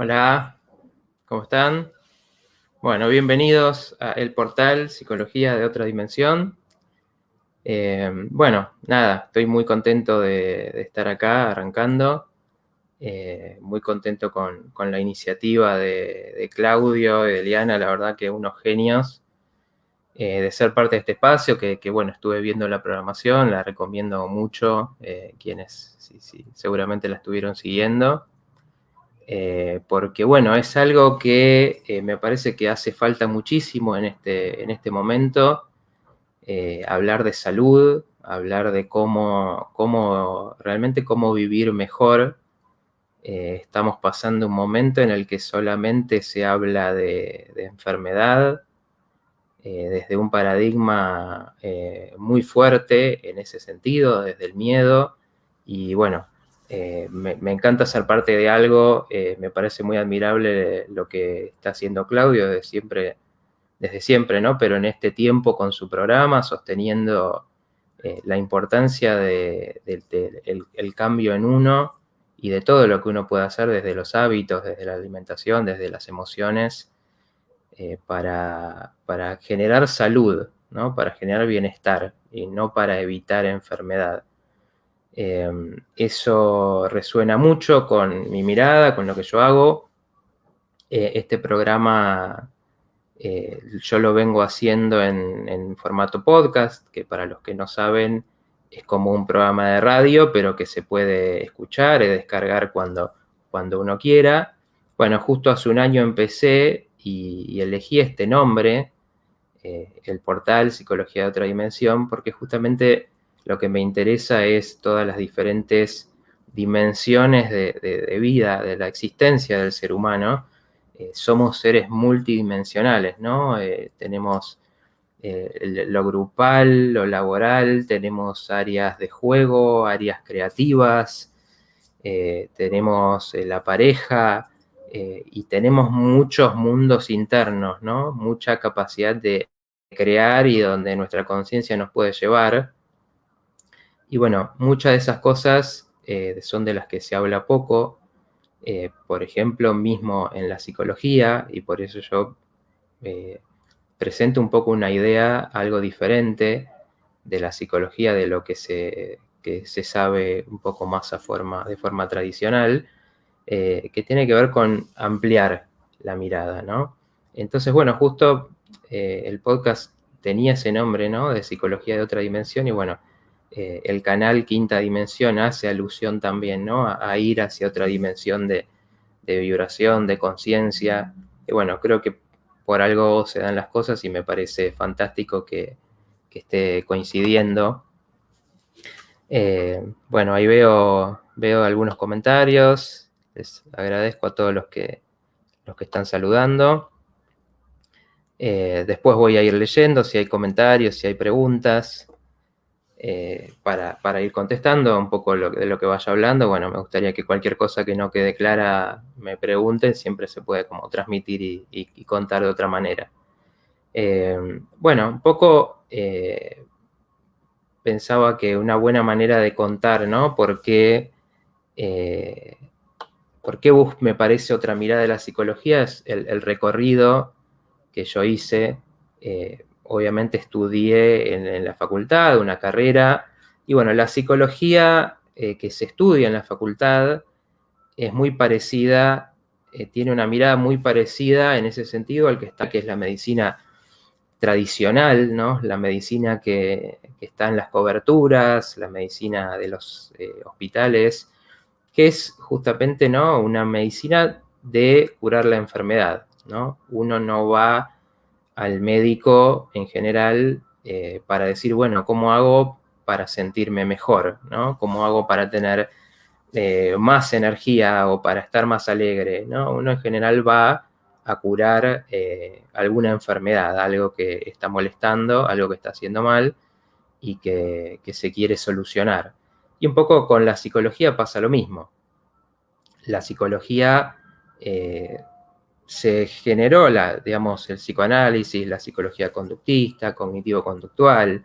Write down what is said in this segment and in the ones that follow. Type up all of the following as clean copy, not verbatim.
Hola, ¿cómo están? Bueno, bienvenidos a el portal Psicología de otra dimensión. Bueno, nada, estoy muy contento de estar acá arrancando, muy contento con la iniciativa de Claudio y de Eliana, la verdad que unos genios de ser parte de este espacio, que bueno, estuve viendo la programación, la recomiendo mucho, quienes sí, seguramente la estuvieron siguiendo. Porque bueno, es algo que me parece que hace falta muchísimo en este momento, hablar de salud, hablar de realmente cómo vivir mejor. Estamos pasando un momento en el que solamente se habla de enfermedad, desde un paradigma muy fuerte en ese sentido, desde el miedo, y bueno, me encanta ser parte de algo, me parece muy admirable lo que está haciendo Claudio desde siempre, ¿no? Pero en este tiempo con su programa, sosteniendo la importancia el cambio en uno y de todo lo que uno puede hacer desde los hábitos, desde la alimentación, desde las emociones, para generar salud, ¿no? Para generar bienestar y no para evitar enfermedad. Eso resuena mucho con mi mirada, con lo que yo hago. Este programa yo lo vengo haciendo en formato podcast, que para los que no saben es como un programa de radio, pero que se puede escuchar y descargar cuando uno quiera. Bueno, justo hace un año empecé y elegí este nombre, el portal Psicología de otra dimensión, porque justamente lo que me interesa es todas las diferentes dimensiones de vida, de la existencia del ser humano. Somos seres multidimensionales, ¿no? Tenemos lo grupal, lo laboral, tenemos áreas de juego, áreas creativas, tenemos la pareja, y tenemos muchos mundos internos, ¿no? Mucha capacidad de crear y donde nuestra conciencia nos puede llevar. Y bueno, muchas de esas cosas son de las que se habla poco, por ejemplo, mismo en la psicología, y por eso yo presento un poco una idea, algo diferente de la psicología, de lo que se sabe un poco más de forma tradicional, que tiene que ver con ampliar la mirada, ¿no? Entonces, bueno, justo el podcast tenía ese nombre, ¿no? De Psicología de otra dimensión, y bueno, el canal Quinta Dimensión hace alusión también, ¿no? A ir hacia otra dimensión de vibración, de conciencia. Y bueno, creo que por algo se dan las cosas y me parece fantástico que esté coincidiendo. Bueno, ahí veo algunos comentarios. Les agradezco a todos los que están saludando. Después voy a ir leyendo si hay comentarios, si hay preguntas, para ir contestando un poco de lo que vaya hablando. Bueno, me gustaría que cualquier cosa que no quede clara me pregunten, siempre se puede como transmitir y contar de otra manera. Bueno, un poco pensaba que una buena manera de contar, ¿no? ¿Por qué me parece otra mirada de la psicología? Es el recorrido que yo hice. Obviamente estudié en la facultad, una carrera, y bueno, la psicología que se estudia en la facultad es muy parecida, tiene una mirada muy parecida en ese sentido al que es la medicina tradicional, ¿no? La medicina que está en las coberturas, la medicina de los hospitales, que es justamente, ¿no? Una medicina de curar la enfermedad, ¿no? Uno no va al médico en general para decir, bueno, ¿cómo hago para sentirme mejor? ¿No? ¿Cómo hago para tener más energía o para estar más alegre? ¿No? Uno en general va a curar alguna enfermedad, algo que está molestando, algo que está haciendo mal y que se quiere solucionar. Y un poco con la psicología pasa lo mismo. La psicología se generó, digamos, el psicoanálisis, la psicología conductista, cognitivo-conductual,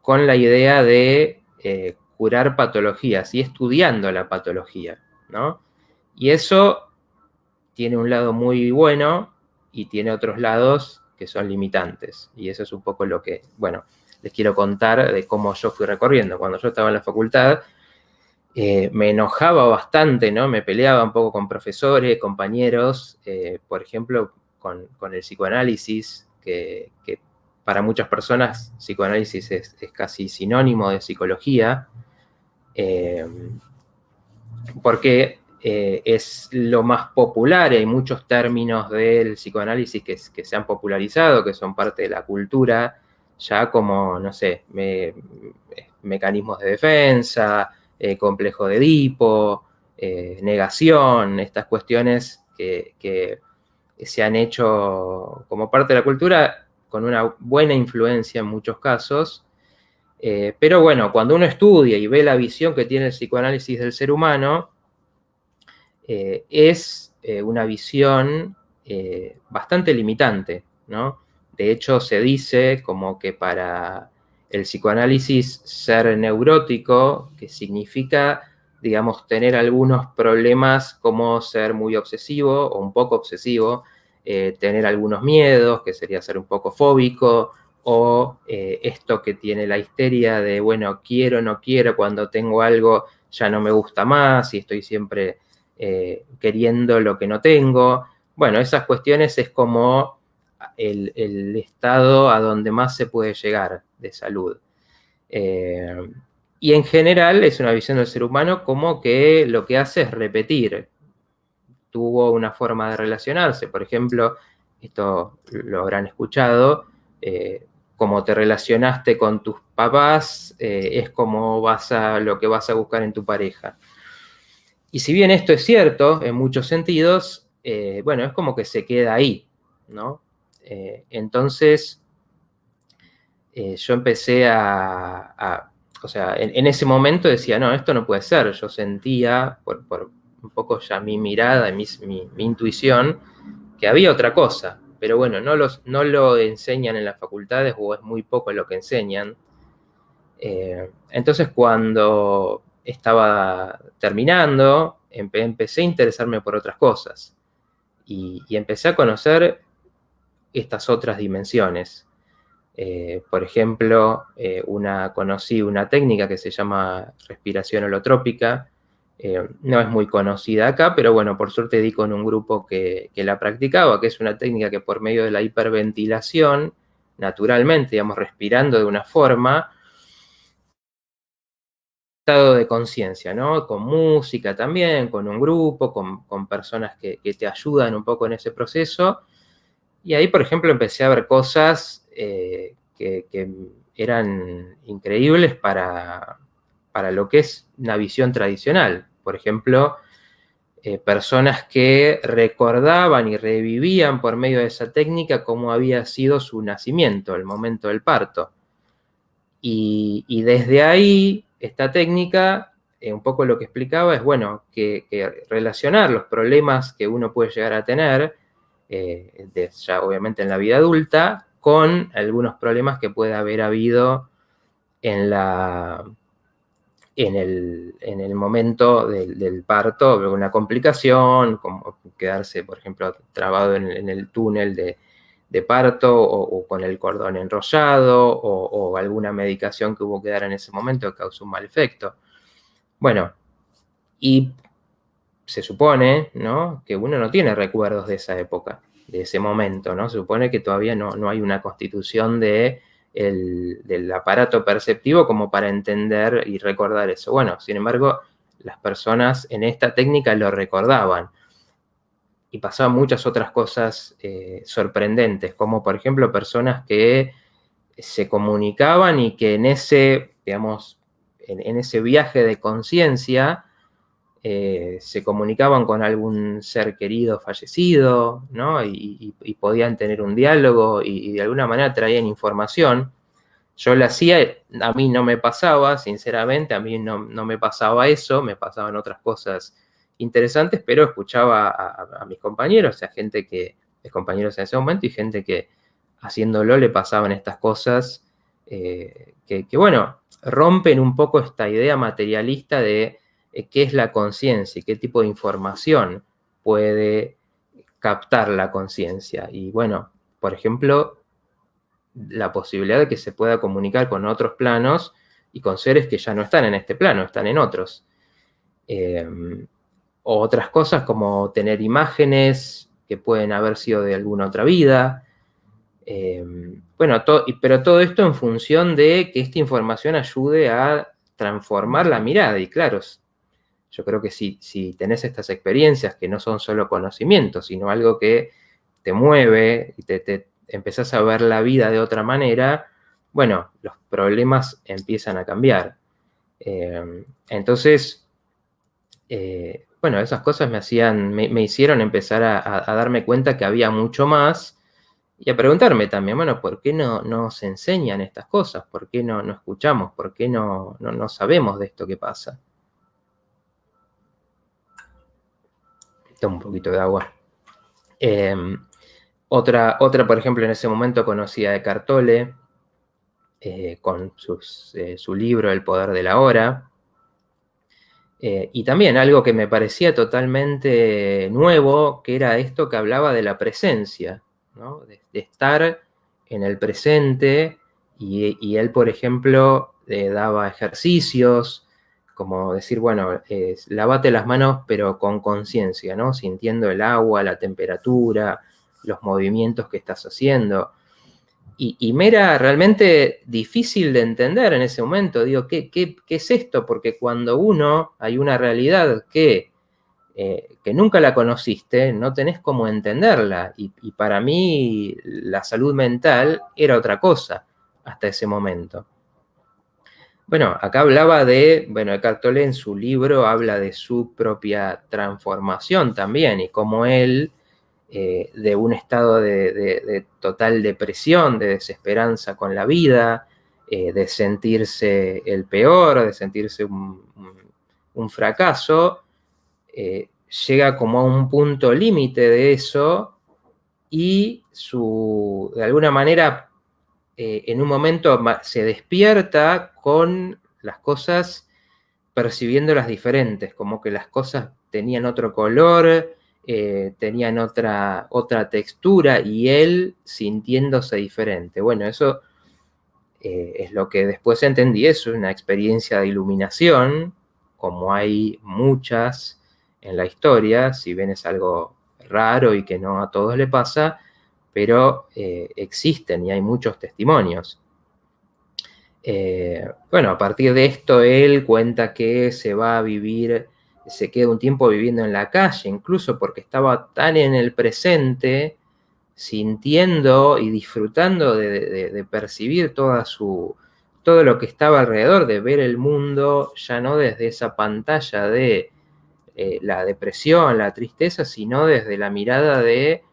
con la idea de curar patologías y estudiando la patología, ¿no? Y eso tiene un lado muy bueno y tiene otros lados que son limitantes. Y eso es un poco lo que, bueno, les quiero contar de cómo yo fui recorriendo. Cuando yo estaba en la facultad, me enojaba bastante, ¿no? Me peleaba un poco con profesores, compañeros, por ejemplo, con el psicoanálisis, que para muchas personas psicoanálisis es casi sinónimo de psicología, porque es lo más popular, hay muchos términos del psicoanálisis que se han popularizado, que son parte de la cultura, ya como, no sé, mecanismos de defensa, complejo de Edipo, negación, estas cuestiones que se han hecho como parte de la cultura con una buena influencia en muchos casos. Pero bueno, cuando uno estudia y ve la visión que tiene el psicoanálisis del ser humano, es una visión bastante limitante, ¿no? De hecho, se dice como que para el psicoanálisis ser neurótico, que significa, digamos, tener algunos problemas como ser muy obsesivo o un poco obsesivo, tener algunos miedos, que sería ser un poco fóbico, o esto que tiene la histeria de, bueno, quiero, no quiero, cuando tengo algo ya no me gusta más y estoy siempre queriendo lo que no tengo. Bueno, esas cuestiones es como el estado a donde más se puede llegar de salud. Y en general es una visión del ser humano como que lo que hace es repetir. Tuvo una forma de relacionarse, por ejemplo, esto lo habrán escuchado, como te relacionaste con tus papás, es como lo que vas a buscar en tu pareja. Y si bien esto es cierto en muchos sentidos, bueno, es como que se queda ahí, ¿no? Entonces, yo empecé o sea, en ese momento decía, no, esto no puede ser. Yo sentía, por un poco ya mi mirada, mi intuición, que había otra cosa. Pero bueno, no lo enseñan en las facultades o es muy poco lo que enseñan. Entonces, cuando estaba terminando, empecé a interesarme por otras cosas y empecé a conocer estas otras dimensiones. Por ejemplo, conocí una técnica que se llama respiración holotrópica. No es muy conocida acá, pero bueno, por suerte di con un grupo que la practicaba, que es una técnica que por medio de la hiperventilación, naturalmente, digamos, respirando de una forma, estado de conciencia, ¿no? Con música también, con un grupo, con personas que te ayudan un poco en ese proceso. Y ahí, por ejemplo, empecé a ver cosas que eran increíbles para lo que es una visión tradicional. Por ejemplo, personas que recordaban y revivían por medio de esa técnica cómo había sido su nacimiento, el momento del parto. Y desde ahí, esta técnica, un poco lo que explicaba es, bueno, que relacionar los problemas que uno puede llegar a tener, ya obviamente en la vida adulta, con algunos problemas que puede haber habido en el momento del parto, una complicación, como quedarse, por ejemplo, trabado en el túnel de parto o con el cordón enrollado o alguna medicación que hubo que dar en ese momento que causó un mal efecto. Bueno, y se supone, ¿no?, que uno no tiene recuerdos de esa época, de ese momento, ¿no? Se supone que todavía no hay una constitución del aparato perceptivo como para entender y recordar eso. Bueno, sin embargo, las personas en esta técnica lo recordaban. Y pasaban muchas otras cosas sorprendentes, como por ejemplo personas que se comunicaban y que en ese, digamos, en ese viaje de conciencia se comunicaban con algún ser querido fallecido, ¿no? Y podían tener un diálogo y de alguna manera traían información. Yo lo hacía, a mí no me pasaba, sinceramente, a mí no me pasaba eso, me pasaban otras cosas interesantes, pero escuchaba a mis compañeros, a gente compañeros en ese momento y gente que haciéndolo le pasaban estas cosas que bueno, rompen un poco esta idea materialista de qué es la conciencia y qué tipo de información puede captar la conciencia. Y bueno, por ejemplo, la posibilidad de que se pueda comunicar con otros planos y con seres que ya no están en este plano, están en otros. O otras cosas como tener imágenes que pueden haber sido de alguna otra vida. Bueno, pero todo esto en función de que esta información ayude a transformar la mirada. Y claro, yo creo que si tenés estas experiencias que no son solo conocimientos, sino algo que te mueve y te empezás a ver la vida de otra manera, bueno, los problemas empiezan a cambiar. Entonces, bueno, esas cosas me hicieron empezar a darme cuenta que había mucho más y a preguntarme también, bueno, ¿por qué no se enseñan estas cosas? ¿Por qué no escuchamos? ¿Por qué no sabemos de esto que pasa? Tomo un poquito de agua. Otra, por ejemplo, en ese momento conocí a Eckhart Tolle con su libro El poder de la hora. Y también algo que me parecía totalmente nuevo, que era esto que hablaba de la presencia, ¿no? De estar en el presente, y él, por ejemplo, daba ejercicios, como decir, bueno, lávate las manos pero con conciencia, ¿no? Sintiendo el agua, la temperatura, los movimientos que estás haciendo. Y me era realmente difícil de entender en ese momento. Digo, ¿qué es esto? Porque cuando hay una realidad que nunca la conociste, no tenés cómo entenderla. Y para mí la salud mental era otra cosa hasta ese momento. Bueno, acá hablaba Eckhart Tolle en su libro habla de su propia transformación también y cómo él, de un estado de total depresión, de desesperanza con la vida, de sentirse el peor, de sentirse un fracaso, llega como a un punto límite de eso y de alguna manera en un momento se despierta con las cosas percibiéndolas diferentes, como que las cosas tenían otro color, tenían otra textura y él sintiéndose diferente. Bueno, eso es lo que después entendí, eso es una experiencia de iluminación, como hay muchas en la historia, si bien es algo raro y que no a todos le pasa, pero existen y hay muchos testimonios. Bueno, a partir de esto él cuenta que se va a vivir, se queda un tiempo viviendo en la calle, incluso porque estaba tan en el presente, sintiendo y disfrutando de percibir todo lo que estaba alrededor, de ver el mundo ya no desde esa pantalla de la depresión, la tristeza, sino desde la mirada de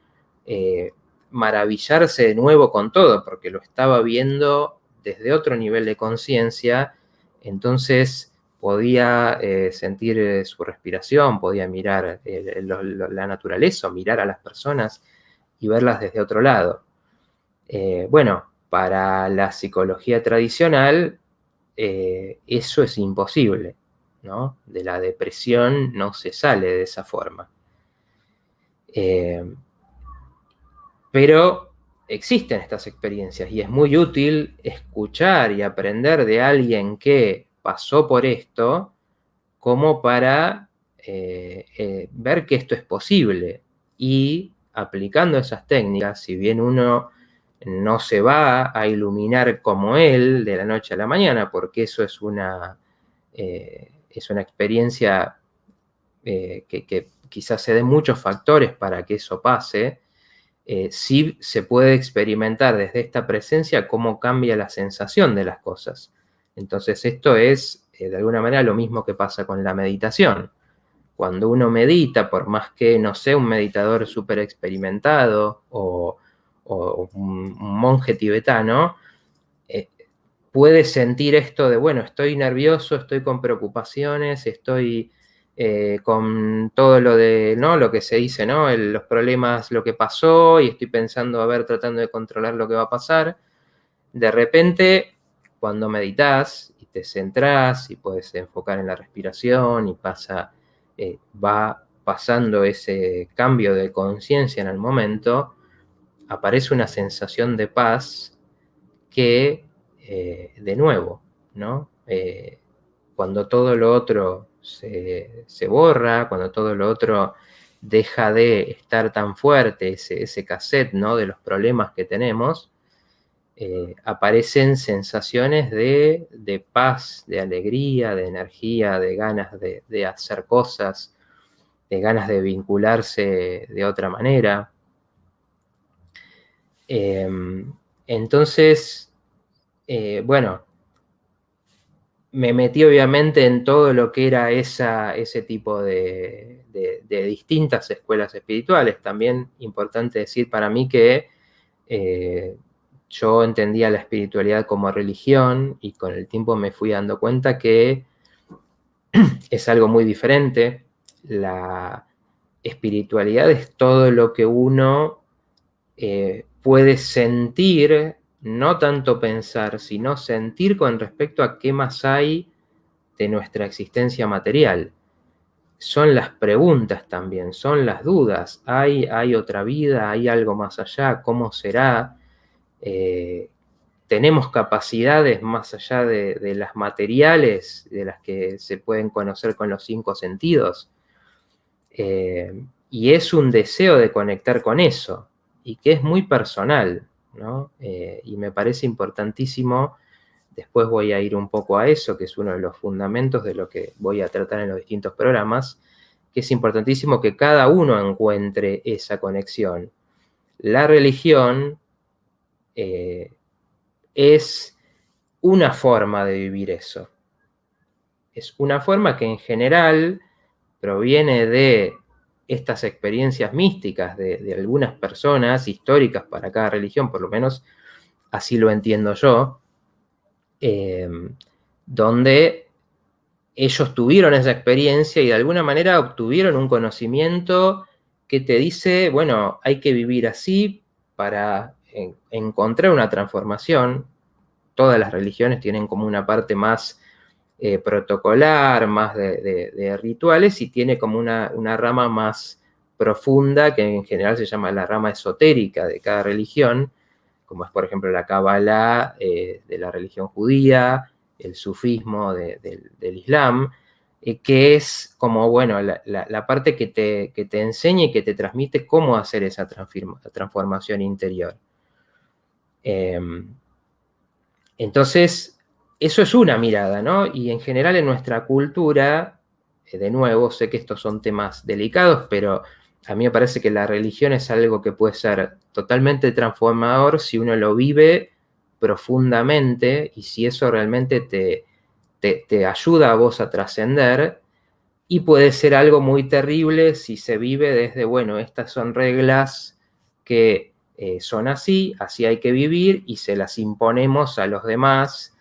maravillarse de nuevo con todo, porque lo estaba viendo desde otro nivel de conciencia, entonces podía sentir su respiración, podía mirar la naturaleza, mirar a las personas y verlas desde otro lado. Bueno, para la psicología tradicional eso es imposible, ¿no? De la depresión no se sale de esa forma. Pero existen estas experiencias y es muy útil escuchar y aprender de alguien que pasó por esto como para ver que esto es posible y aplicando esas técnicas, si bien uno no se va a iluminar como él de la noche a la mañana, porque eso es una experiencia que quizás se den muchos factores para que eso pase, sí se puede experimentar desde esta presencia cómo cambia la sensación de las cosas. Entonces esto es, de alguna manera, lo mismo que pasa con la meditación. Cuando uno medita, por más que no sea un meditador súper experimentado o un monje tibetano, puede sentir esto de, bueno, estoy nervioso, estoy con preocupaciones, estoy con todo lo de, ¿no? Lo que se dice, ¿no? Los problemas, lo que pasó, y estoy pensando, a ver, tratando de controlar lo que va a pasar. De repente, cuando meditas y te centrás y puedes enfocar en la respiración y va pasando ese cambio de conciencia en el momento, aparece una sensación de paz que, de nuevo, ¿no? Cuando todo lo otro se borra, cuando todo lo otro deja de estar tan fuerte, ese cassette, ¿no?, de los problemas que tenemos, aparecen sensaciones de paz, de alegría, de energía, de ganas de hacer cosas, de ganas de vincularse de otra manera. Entonces, bueno, me metí obviamente en todo lo que era ese tipo de distintas escuelas espirituales. También importante decir para mí que yo entendía la espiritualidad como religión y con el tiempo me fui dando cuenta que es algo muy diferente. La espiritualidad es todo lo que uno puede sentir, no tanto pensar, sino sentir con respecto a qué más hay de nuestra existencia material. Son las preguntas también, son las dudas. ¿Hay otra vida? ¿Hay algo más allá? ¿Cómo será? Tenemos capacidades más allá de las materiales, de las que se pueden conocer con los 5 sentidos. Y es un deseo de conectar con eso, y que es muy personal, ¿no? Y me parece importantísimo, después voy a ir un poco a eso, que es uno de los fundamentos de lo que voy a tratar en los distintos programas, que es importantísimo que cada uno encuentre esa conexión. La religión es una forma de vivir eso. Es una forma que en general proviene de estas experiencias místicas de algunas personas históricas para cada religión, por lo menos así lo entiendo yo, donde ellos tuvieron esa experiencia y de alguna manera obtuvieron un conocimiento que te dice, bueno, hay que vivir así para encontrar una transformación. Todas las religiones tienen como una parte más protocolar, más de rituales, y tiene como una rama más profunda, que en general se llama la rama esotérica de cada religión, como es, por ejemplo, la Kabbalah de la religión judía, el sufismo del Islam, que es como, bueno, la parte que te enseña y que te transmite cómo hacer esa transformación interior. Entonces, eso es una mirada, ¿no? Y en general en nuestra cultura, de nuevo, sé que estos son temas delicados, pero a mí me parece que la religión es algo que puede ser totalmente transformador si uno lo vive profundamente y si eso realmente te ayuda a vos a trascender, y puede ser algo muy terrible si se vive desde, bueno, estas son reglas que son así, así hay que vivir y se las imponemos a los demás,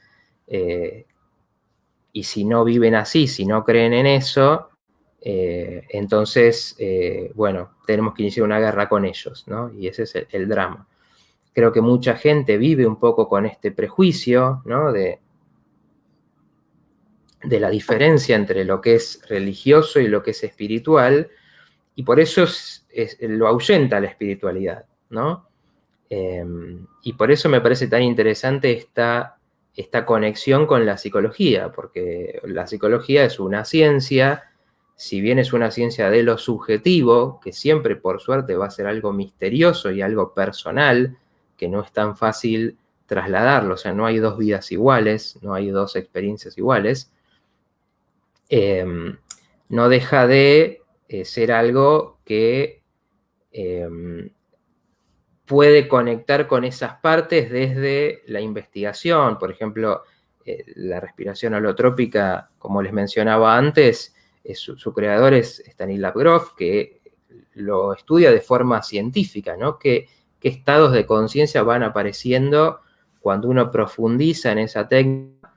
y si no viven así, si no creen en eso, entonces, bueno, tenemos que iniciar una guerra con ellos, ¿no? Y ese es el drama. Creo que mucha gente vive un poco con este prejuicio, ¿no?, de la diferencia entre lo que es religioso y lo que es espiritual, y por eso lo ahuyenta la espiritualidad, ¿no? Y por eso me parece tan interesante esta conexión con la psicología, porque la psicología es una ciencia, si bien es una ciencia de lo subjetivo, que siempre por suerte va a ser algo misterioso y algo personal, que no es tan fácil trasladarlo, o sea, no hay 2 vidas iguales, no hay 2 experiencias iguales, no deja de ser algo que puede conectar con esas partes desde la investigación. Por ejemplo, la respiración holotrópica, como les mencionaba antes, su creador es Stanislav Grof, que lo estudia de forma científica, ¿no? ¿Qué estados de conciencia van apareciendo cuando uno profundiza en esa técnica?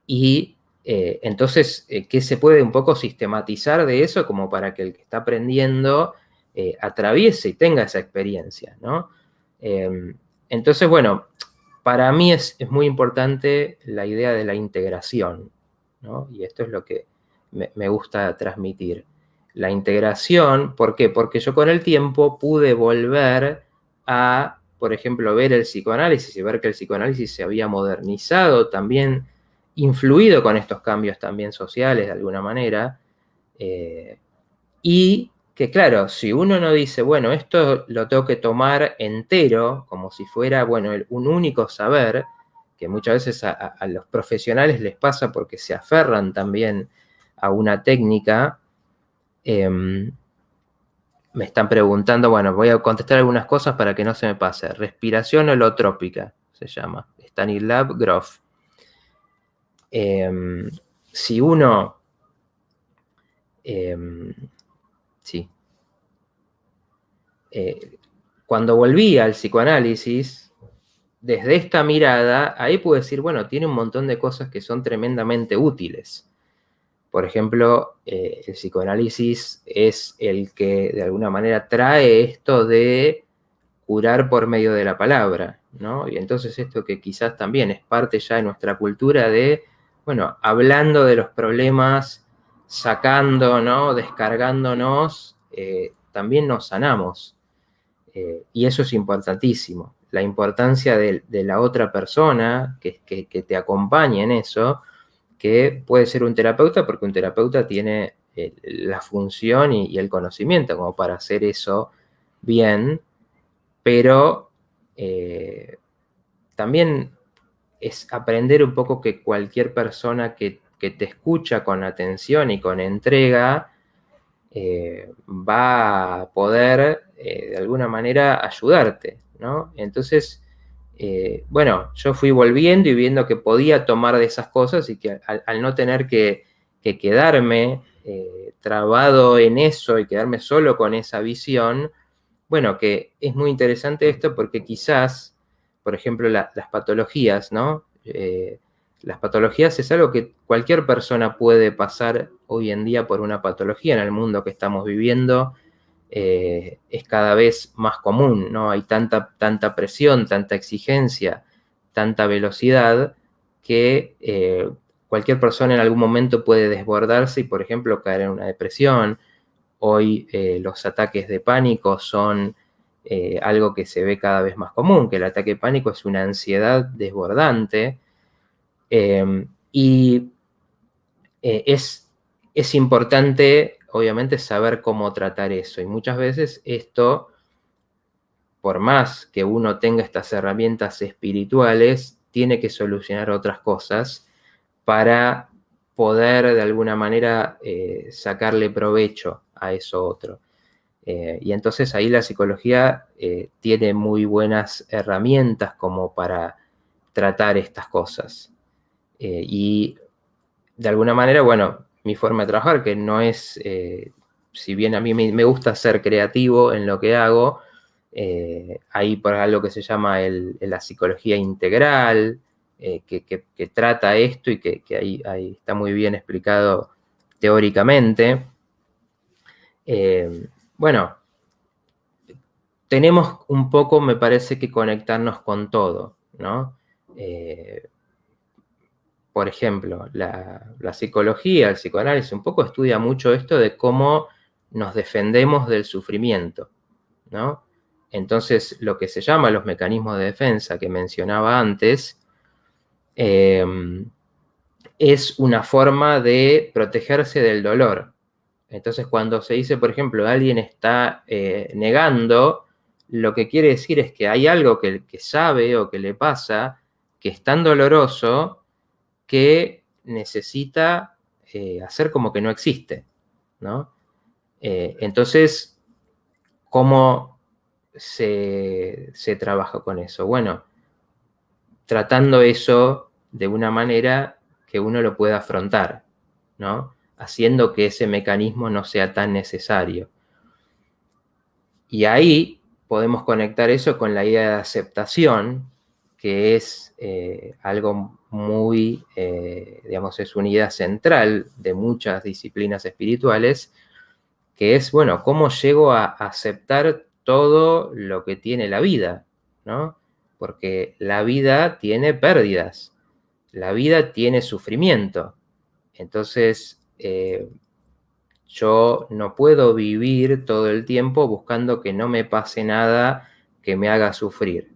Y entonces, ¿qué se puede un poco sistematizar de eso como para que el que está aprendiendo atraviese y tenga esa experiencia, ¿no? Entonces, bueno, para mí es muy importante la idea de la integración, ¿no? Y esto es lo que me gusta transmitir. La integración, ¿por qué? Porque yo con el tiempo pude volver a, por ejemplo, ver el psicoanálisis y ver que el psicoanálisis se había modernizado, también influido con estos cambios también sociales de alguna manera, y que claro, si uno no dice, bueno, esto lo tengo que tomar entero, como si fuera, bueno, un único saber, que muchas veces a los profesionales les pasa porque se aferran también a una técnica. Me están preguntando, bueno, voy a contestar algunas cosas para que no se me pase. Respiración holotrópica, se llama. Stanislav Grof. Si uno... sí. Cuando volví al psicoanálisis, desde esta mirada, ahí puedo decir, bueno, tiene un montón de cosas que son tremendamente útiles. Por ejemplo, el psicoanálisis es el que de alguna manera trae esto de curar por medio de la palabra, ¿no? Y entonces esto que quizás también es parte ya de nuestra cultura de, bueno, hablando de los problemas, sacando, ¿no? Descargándonos, también nos sanamos. Y eso es importantísimo. La importancia de la otra persona que te acompañe en eso, que puede ser un terapeuta, porque un terapeuta tiene la función y el conocimiento como para hacer eso bien, pero también es aprender un poco que cualquier persona que te escucha con atención y con entrega va a poder de alguna manera ayudarte, ¿no? Entonces, bueno, yo fui volviendo y viendo que podía tomar de esas cosas y que al no tener que quedarme trabado en eso y quedarme solo con esa visión, bueno, que es muy interesante esto porque quizás, por ejemplo, las patologías, ¿no? Las patologías es algo que cualquier persona puede pasar hoy en día por una patología en el mundo que estamos viviendo. Es cada vez más común, ¿no? Hay tanta presión, tanta exigencia, tanta velocidad que cualquier persona en algún momento puede desbordarse y, por ejemplo, caer en una depresión. Hoy los ataques de pánico son algo que se ve cada vez más común, que el ataque de pánico es una ansiedad desbordante y es importante, obviamente, saber cómo tratar eso. Y muchas veces esto, por más que uno tenga estas herramientas espirituales, tiene que solucionar otras cosas para poder de alguna manera sacarle provecho a eso otro. Y entonces ahí la psicología tiene muy buenas herramientas como para tratar estas cosas. Y de alguna manera, bueno, mi forma de trabajar, que no es, si bien a mí me gusta ser creativo en lo que hago, hay por algo que se llama la psicología integral, que trata esto y que ahí está muy bien explicado teóricamente. Bueno, tenemos un poco, me parece, que conectarnos con todo, ¿no? Por ejemplo, la psicología, el psicoanálisis, un poco estudia mucho esto de cómo nos defendemos del sufrimiento, ¿no? Entonces, lo que se llama los mecanismos de defensa que mencionaba antes, es una forma de protegerse del dolor. Entonces, cuando se dice, por ejemplo, alguien está negando, lo que quiere decir es que hay algo que sabe o que le pasa que es tan doloroso que necesita hacer como que no existe, ¿no? Entonces, ¿cómo se trabaja con eso? Bueno, tratando eso de una manera que uno lo pueda afrontar, ¿no? Haciendo que ese mecanismo no sea tan necesario. Y ahí podemos conectar eso con la idea de aceptación, que es algo muy, digamos, es una idea central de muchas disciplinas espirituales, que es, bueno, ¿cómo llego a aceptar todo lo que tiene la vida, ¿no? porque la vida tiene pérdidas, la vida tiene sufrimiento. Entonces, yo no puedo vivir todo el tiempo buscando que no me pase nada que me haga sufrir.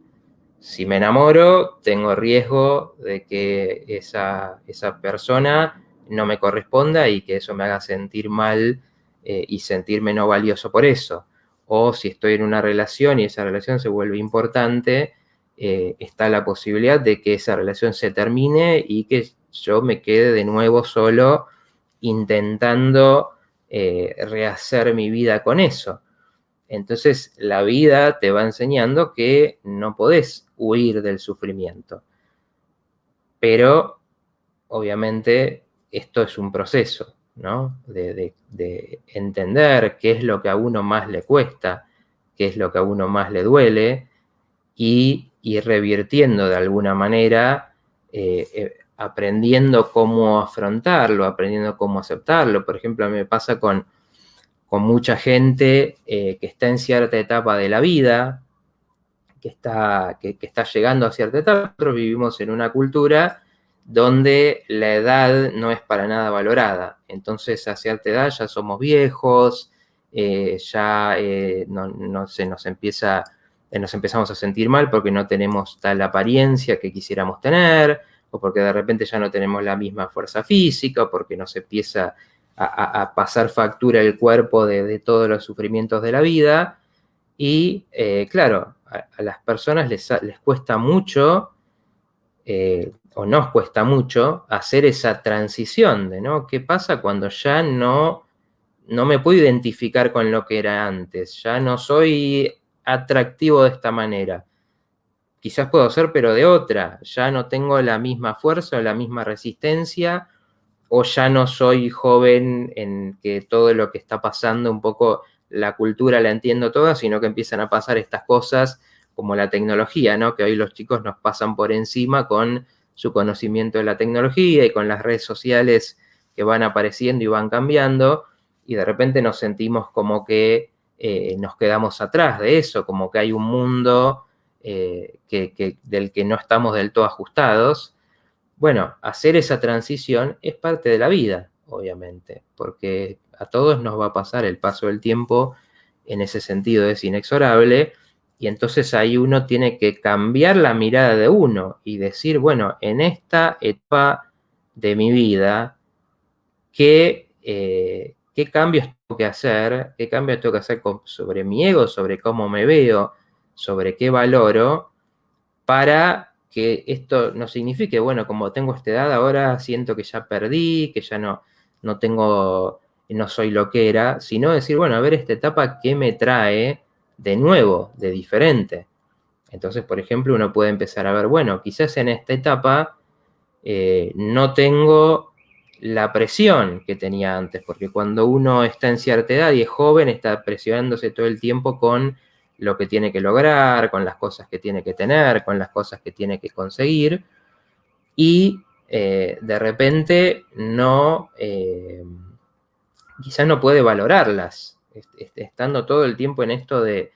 Si me enamoro, tengo riesgo de que esa persona no me corresponda y que eso me haga sentir mal y sentirme no valioso por eso. O si estoy en una relación y esa relación se vuelve importante, está la posibilidad de que esa relación se termine y que yo me quede de nuevo solo intentando rehacer mi vida con eso. Entonces la vida te va enseñando que no podés huir del sufrimiento. Pero obviamente esto es un proceso, ¿no? De entender qué es lo que a uno más le cuesta, qué es lo que a uno más le duele, y ir revirtiendo de alguna manera, aprendiendo cómo afrontarlo, aprendiendo cómo aceptarlo. Por ejemplo, a mí me pasa con mucha gente que está en cierta etapa de la vida, que está llegando a cierta etapa. Nosotros vivimos en una cultura donde la edad no es para nada valorada. Entonces, a cierta edad ya somos viejos, nos empezamos a sentir mal porque no tenemos tal apariencia que quisiéramos tener, o porque de repente ya no tenemos la misma fuerza física, o porque nos empieza a pasar factura el cuerpo de todos los sufrimientos de la vida. Y claro, a las personas les cuesta mucho, o nos cuesta mucho, hacer esa transición de, ¿no? ¿Qué pasa cuando ya no me puedo identificar con lo que era antes? Ya no soy atractivo de esta manera. Quizás puedo ser, pero de otra. Ya no tengo la misma fuerza o la misma resistencia, o ya no soy joven en que todo lo que está pasando, un poco la cultura la entiendo toda, sino que empiezan a pasar estas cosas como la tecnología, ¿no? Que hoy los chicos nos pasan por encima con su conocimiento de la tecnología y con las redes sociales que van apareciendo y van cambiando, y de repente nos sentimos como que nos quedamos atrás de eso, como que hay un mundo del que no estamos del todo ajustados. Bueno, hacer esa transición es parte de la vida, obviamente, porque a todos nos va a pasar, el paso del tiempo en ese sentido es inexorable, y entonces ahí uno tiene que cambiar la mirada de uno y decir, bueno, en esta etapa de mi vida, ¿qué cambios tengo que hacer? ¿Qué cambios tengo que hacer sobre mi ego, sobre cómo me veo, sobre qué valoro, para que esto no signifique, bueno, como tengo esta edad ahora siento que ya perdí, que ya no soy lo que era, sino decir, bueno, a ver esta etapa, ¿qué me trae de nuevo, de diferente? Entonces, por ejemplo, uno puede empezar a ver, bueno, quizás en esta etapa no tengo la presión que tenía antes, porque cuando uno está en cierta edad y es joven, está presionándose todo el tiempo con lo que tiene que lograr, con las cosas que tiene que tener, con las cosas que tiene que conseguir, y de repente quizás no puede valorarlas. Estando todo el tiempo en esto de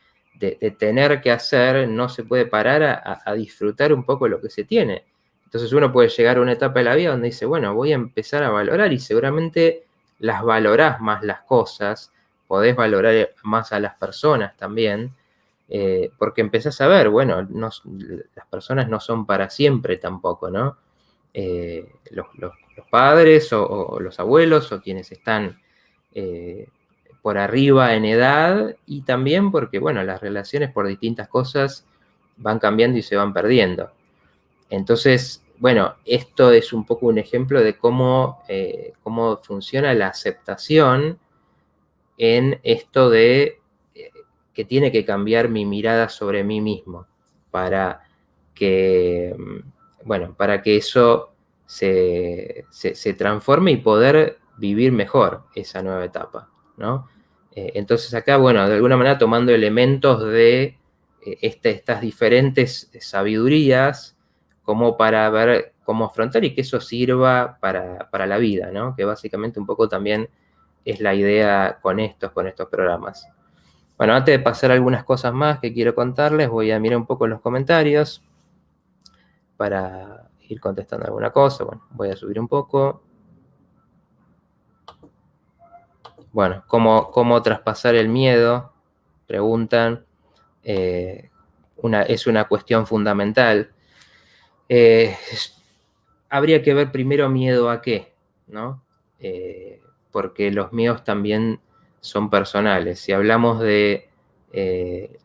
tener que hacer, no se puede parar a disfrutar un poco lo que se tiene. Entonces uno puede llegar a una etapa de la vida donde dice, bueno, voy a empezar a valorar, y seguramente las valorás más las cosas, podés valorar más a las personas también, porque empezás a ver, bueno, las personas no son para siempre tampoco, ¿no? Los padres o los abuelos o quienes están por arriba en edad, y también porque, bueno, las relaciones por distintas cosas van cambiando y se van perdiendo. Entonces, bueno, esto es un poco un ejemplo de cómo funciona la aceptación en esto de que tiene que cambiar mi mirada sobre mí mismo para que, para que eso se transforme y poder vivir mejor esa nueva etapa, ¿no? Entonces acá, bueno, de alguna manera tomando elementos de estas diferentes sabidurías como para ver cómo afrontar y que eso sirva para la vida, ¿no? Que básicamente un poco también es la idea con estos programas. Bueno, antes de pasar a algunas cosas más que quiero contarles, voy a mirar un poco los comentarios. para ir contestando alguna cosa. Bueno, voy a subir un poco. Bueno, ¿cómo traspasar el miedo? Preguntan. Es una cuestión fundamental. Habría que ver primero miedo a qué, ¿no? Porque los miedos también son personales. Si hablamos de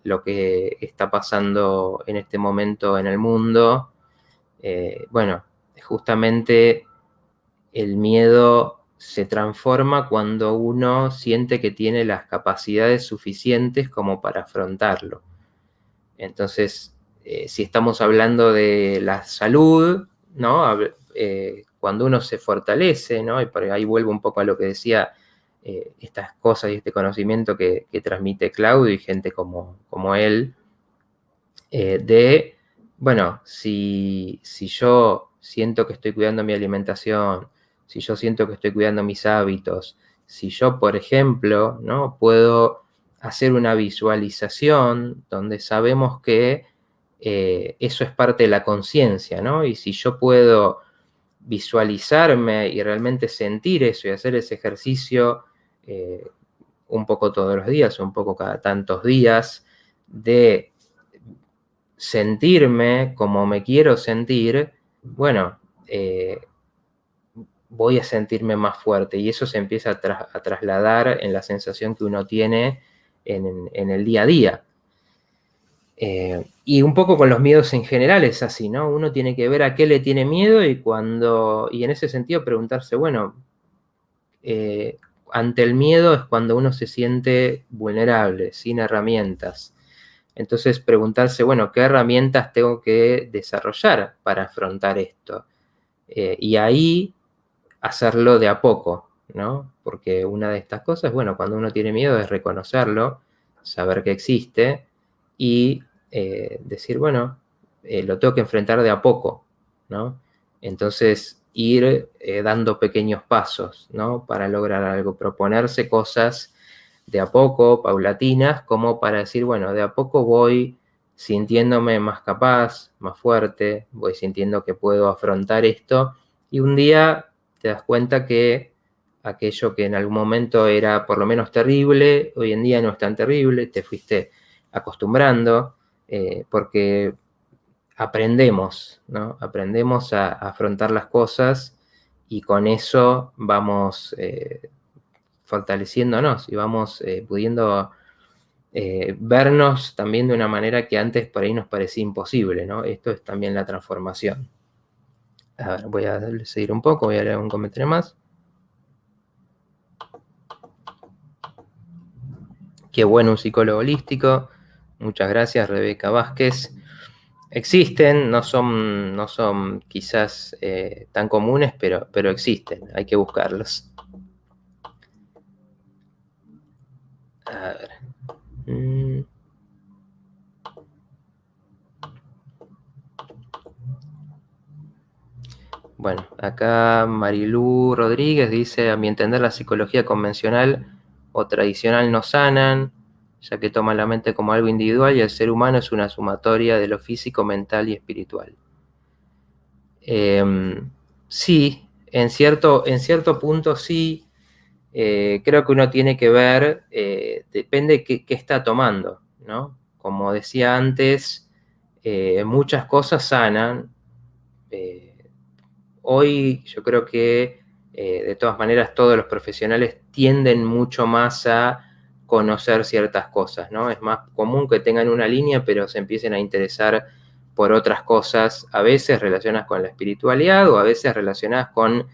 lo que está pasando en este momento en el mundo, bueno, justamente el miedo se transforma cuando uno siente que tiene las capacidades suficientes como para afrontarlo. Entonces, si estamos hablando de la salud, ¿no? Cuando uno se fortalece, ¿no? Y por ahí vuelvo un poco a lo que decía, estas cosas y este conocimiento que transmite Claudio y gente como él, bueno, si yo siento que estoy cuidando mi alimentación, si yo siento que estoy cuidando mis hábitos, si yo, por ejemplo, ¿no? Puedo hacer una visualización donde sabemos que eso es parte de la conciencia, ¿no? Y si yo puedo visualizarme y realmente sentir eso y hacer ese ejercicio un poco todos los días, un poco cada tantos días, de sentirme como me quiero sentir, bueno, voy a sentirme más fuerte y eso se empieza a trasladar en la sensación que uno tiene en el día a día. Y un poco con los miedos en general es así, ¿no? Uno tiene que ver a qué le tiene miedo y en ese sentido preguntarse, bueno, ante el miedo es cuando uno se siente vulnerable, sin herramientas. Entonces preguntarse, bueno, ¿qué herramientas tengo que desarrollar para afrontar esto? Y ahí hacerlo de a poco, ¿no? Porque una de estas cosas, bueno, cuando uno tiene miedo es reconocerlo, saber que existe y decir, bueno, lo tengo que enfrentar de a poco, ¿no? Entonces ir dando pequeños pasos, ¿no? Para lograr algo, proponerse cosas de a poco, paulatinas, como para decir, bueno, de a poco voy sintiéndome más capaz, más fuerte, voy sintiendo que puedo afrontar esto y un día te das cuenta que aquello que en algún momento era por lo menos terrible, hoy en día no es tan terrible, te fuiste acostumbrando, porque aprendemos, ¿no? Aprendemos a afrontar las cosas y con eso vamos fortaleciéndonos y vamos pudiendo vernos también de una manera que antes por ahí nos parecía imposible, ¿no? Esto es también la transformación. A ver, voy a seguir un poco, voy a leer un comentario más. Qué bueno un psicólogo holístico. Muchas gracias, Rebeca Vázquez. Existen, no son quizás tan comunes, pero existen, hay que buscarlos. A ver. Bueno, acá Marilú Rodríguez dice, a mi entender la psicología convencional o tradicional no sanan, ya que toman la mente como algo individual y el ser humano es una sumatoria de lo físico, mental y espiritual. Sí, en cierto punto sí. Creo que uno tiene que ver, depende qué está tomando, ¿no? Como decía antes, muchas cosas sanan. Hoy yo creo que de todas maneras todos los profesionales tienden mucho más a conocer ciertas cosas, ¿no? Es más común que tengan una línea, pero se empiecen a interesar por otras cosas, a veces relacionadas con la espiritualidad o a veces relacionadas con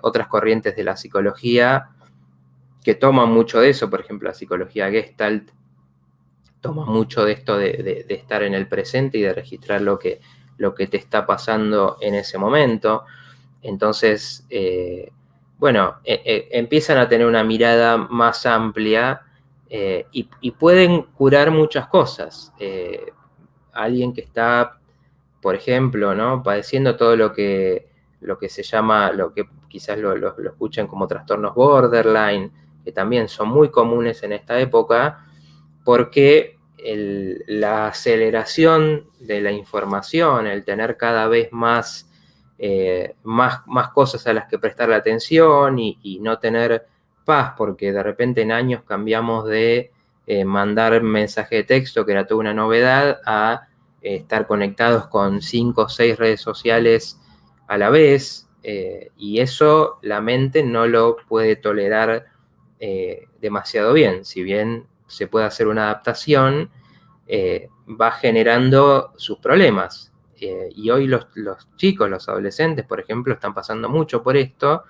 otras corrientes de la psicología que toman mucho de eso, por ejemplo, la psicología Gestalt toma mucho de esto de estar en el presente y de registrar lo que te está pasando en ese momento. Entonces, bueno, empiezan a tener una mirada más amplia y pueden curar muchas cosas. Alguien que está, por ejemplo, ¿no? Padeciendo todo lo que se llama, lo que quizás lo escuchen como trastornos borderline, que también son muy comunes en esta época, porque la aceleración de la información, el tener cada vez más cosas a las que prestarle atención y no tener paz, porque de repente en años cambiamos de mandar mensaje de texto, que era toda una novedad, a estar conectados con 5 o 6 redes sociales a la vez, y eso la mente no lo puede tolerar demasiado bien. Si bien se puede hacer una adaptación, va generando sus problemas. Y hoy los chicos, los adolescentes, por ejemplo, están pasando mucho por esto,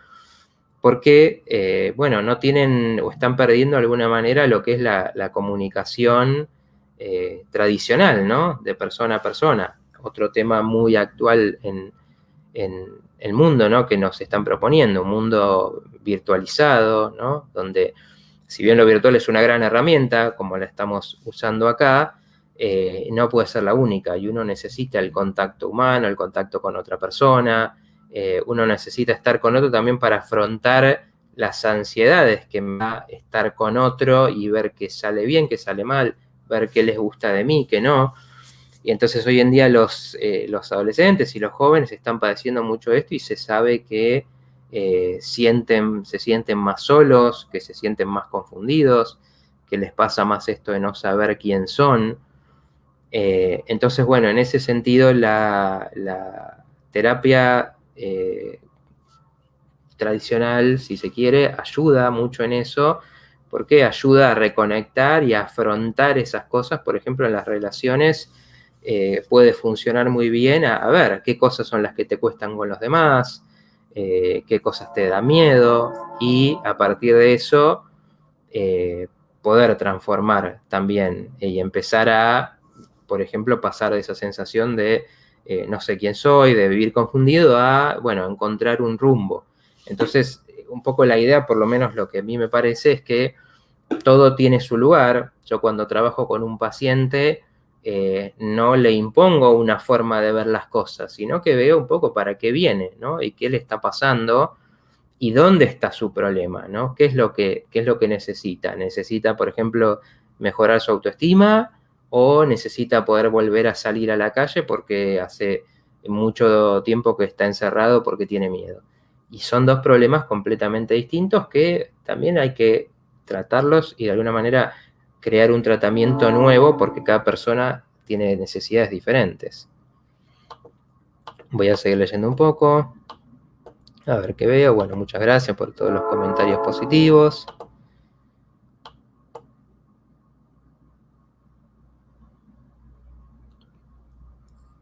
porque, bueno, no tienen o están perdiendo de alguna manera lo que es la comunicación tradicional, ¿no? De persona a persona. Otro tema muy actual en el mundo, ¿no? Que nos están proponiendo, un mundo virtualizado, ¿no? Donde, si bien lo virtual es una gran herramienta, como la estamos usando acá, no puede ser la única, y uno necesita el contacto humano, el contacto con otra persona, uno necesita estar con otro también para afrontar las ansiedades que me va a estar con otro y ver qué sale bien, qué sale mal, ver qué les gusta de mí, qué no. Y entonces hoy en día los adolescentes y los jóvenes están padeciendo mucho esto, y se sabe que se sienten más solos, que se sienten más confundidos, que les pasa más esto de no saber quién son. Entonces, bueno, en ese sentido la terapia tradicional, si se quiere, ayuda mucho en eso, porque ayuda a reconectar y a afrontar esas cosas. Por ejemplo, en las relaciones puede funcionar muy bien a ver qué cosas son las que te cuestan con los demás, qué cosas te da miedo, y a partir de eso poder transformar también y empezar a, por ejemplo, pasar de esa sensación de no sé quién soy, de vivir confundido, a, bueno, encontrar un rumbo. Entonces, un poco la idea, por lo menos lo que a mí me parece, es que todo tiene su lugar. Yo cuando trabajo con un paciente no le impongo una forma de ver las cosas, sino que veo un poco para qué viene, ¿no? Y qué le está pasando y dónde está su problema, ¿no? ¿Qué es lo que necesita? ¿Necesita, por ejemplo, mejorar su autoestima, o necesita poder volver a salir a la calle porque hace mucho tiempo que está encerrado porque tiene miedo? Y son dos problemas completamente distintos que también hay que tratarlos y de alguna manera crear un tratamiento nuevo, porque cada persona tiene necesidades diferentes. Voy a seguir leyendo un poco. A ver qué veo. Bueno, muchas gracias por todos los comentarios positivos.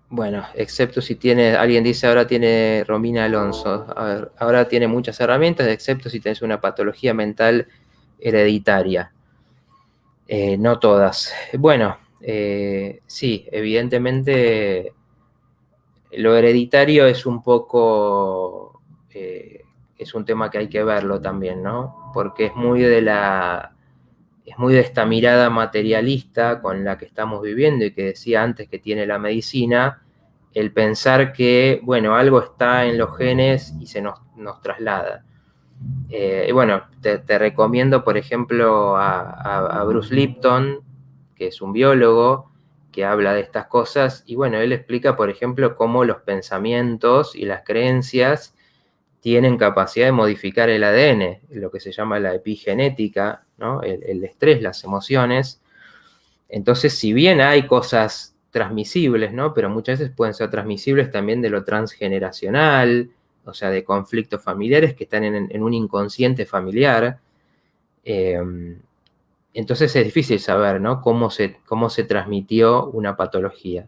Bueno, excepto si tiene, alguien dice ahora tiene Romina Alonso. A ver, ahora tiene muchas herramientas, excepto si tienes una patología mental hereditaria. No todas. Bueno, sí, evidentemente lo hereditario es un poco, es un tema que hay que verlo también, ¿no? Porque es muy de esta mirada materialista con la que estamos viviendo y que decía antes que tiene la medicina, el pensar que, bueno, algo está en los genes y se nos traslada. Y bueno, te recomiendo, por ejemplo, a Bruce Lipton, que es un biólogo que habla de estas cosas, y bueno, él explica, por ejemplo, cómo los pensamientos y las creencias tienen capacidad de modificar el ADN, lo que se llama la epigenética, ¿no? El estrés, las emociones. Entonces, si bien hay cosas transmisibles, ¿no? Pero muchas veces pueden ser transmisibles también de lo transgeneracional, o sea, de conflictos familiares que están en un inconsciente familiar. Entonces es difícil saber, ¿no? Cómo se transmitió una patología.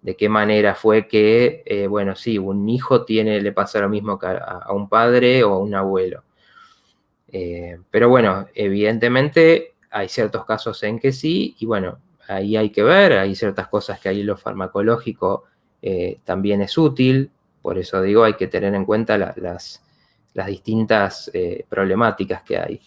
De qué manera fue que, bueno, sí, un hijo le pasa lo mismo que a un padre o a un abuelo. Pero bueno, evidentemente hay ciertos casos en que sí, y bueno, ahí hay que ver, hay ciertas cosas que ahí lo farmacológico también es útil. Por eso digo, hay que tener en cuenta las distintas problemáticas que hay.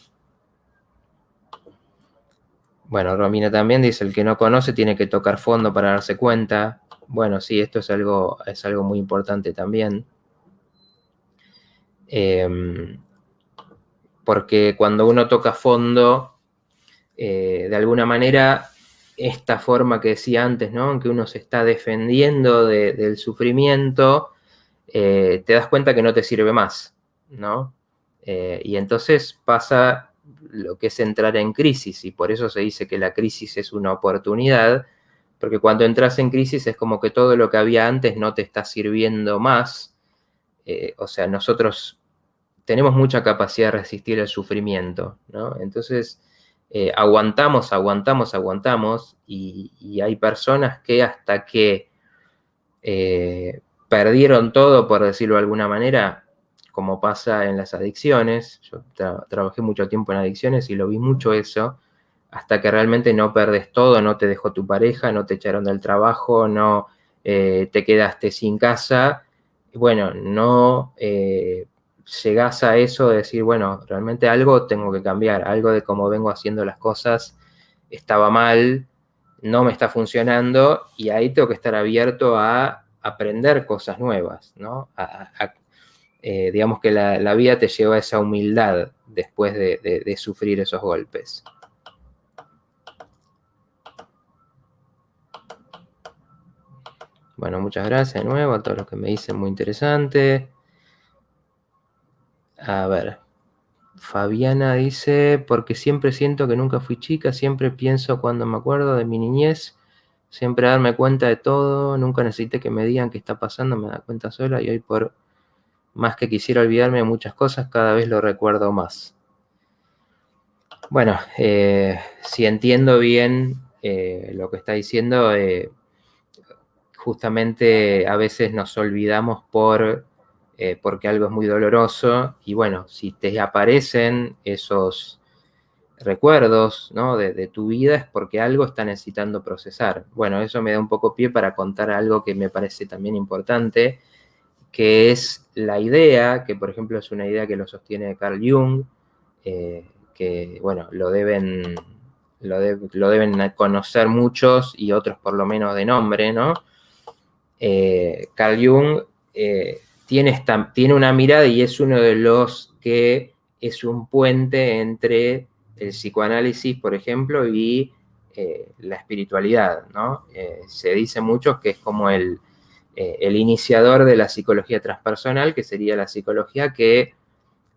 Bueno, Romina también dice, el que no conoce tiene que tocar fondo para darse cuenta. Bueno, sí, esto es algo muy importante también. Porque cuando uno toca fondo, de alguna manera esta forma que decía antes, ¿no? En que uno se está defendiendo del sufrimiento, te das cuenta que no te sirve más, ¿no? Y entonces pasa lo que es entrar en crisis, y por eso se dice que la crisis es una oportunidad, porque cuando entras en crisis es como que todo lo que había antes no te está sirviendo más. O sea, nosotros tenemos mucha capacidad de resistir el sufrimiento, ¿no? Entonces, aguantamos, y hay personas que hasta que perdieron todo, por decirlo de alguna manera, como pasa en las adicciones. Yo trabajé mucho tiempo en adicciones y lo vi mucho eso, hasta que realmente no perdes todo, no te dejó tu pareja, no te echaron del trabajo, no te quedaste sin casa. Bueno, no llegás a eso de decir, bueno, realmente algo tengo que cambiar, algo de cómo vengo haciendo las cosas estaba mal, no me está funcionando, y ahí tengo que estar abierto a aprender cosas nuevas, ¿no? Digamos que la vida te lleva a esa humildad después de sufrir esos golpes. Bueno, muchas gracias de nuevo a todos los que me dicen, muy interesante. A ver, Fabiana dice, porque siempre siento que nunca fui chica, siempre pienso cuando me acuerdo de mi niñez, siempre darme cuenta de todo, nunca necesité que me digan qué está pasando, me da cuenta sola, y hoy por más que quisiera olvidarme de muchas cosas, cada vez lo recuerdo más. Bueno, si entiendo bien lo que está diciendo, justamente a veces nos olvidamos porque algo es muy doloroso, y bueno, si te aparecen esos recuerdos, ¿no? de tu vida, es porque algo está necesitando procesar. Bueno, eso me da un poco pie para contar algo que me parece también importante, que es la idea, que por ejemplo es una idea que lo sostiene Carl Jung, que bueno, lo deben conocer muchos y otros por lo menos de nombre, ¿no? Carl Jung tiene una mirada, y es uno de los que es un puente entre el psicoanálisis, por ejemplo, y la espiritualidad, ¿no? Se dice mucho que es como el iniciador de la psicología transpersonal, que sería la psicología que